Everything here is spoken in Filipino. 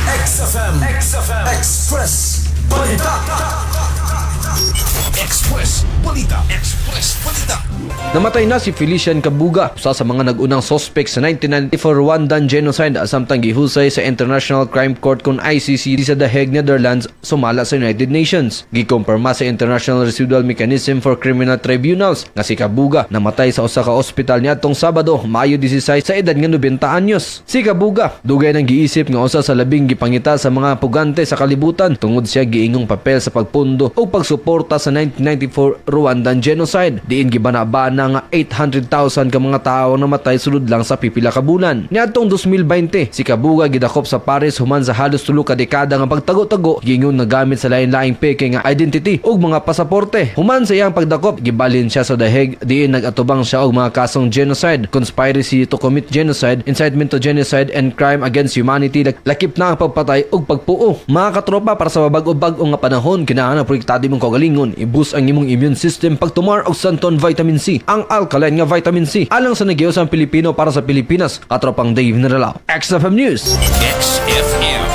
XFM Express Balita. Express Balita. Namatay na si Felician Kabuga, usa sa mga nag-unang suspect sa 1994 Rwandan genocide samtang gihusay sa International Crime Court kung ICC sa The Hague, Netherlands, sumala sa United Nations. Gikumpirma sa International Residual Mechanism for Criminal Tribunals nga si Kabuga namatay sa usa ka ospital niadtong Sabado, Mayo 16 sa edad nga 90 anyos. Si Kabuga dugay nang giisip nga usa sa labing gipangita sa mga pugante sa kalibutan tungod siya giingong papel sa pagpundo o pagsuporta sa 1994 Rwandan genocide. Diin gibanabana nga 800,000 ka mga tawo namatay sulod lang sa pipila ka bulan. Niadtong 2020, si Kabuga gidakop sa Paris human sa halos 3 ka dekada nga pagtago-tago gingon nagamit sa lain-laing peke nga identity ug mga pasaporte. Human sa iyang pagdakop, gibalin siya sa The Hague diin nagatubang siya og mga kasong genocide, conspiracy to commit genocide, incitement to genocide and crime against humanity, lakip na ang pagpatay ug pagpuo. Mga katropa, para sa bag-o nga panahon kinahanglan proyektado imong kaugalingon, i-boost ang imong immune system pagtumar og santon vitamin C, ang alkaline nga vitamin C alang sa nagiusang Pilipino para sa Pilipinas. Katropang Dave Neralao, XFM News. XFM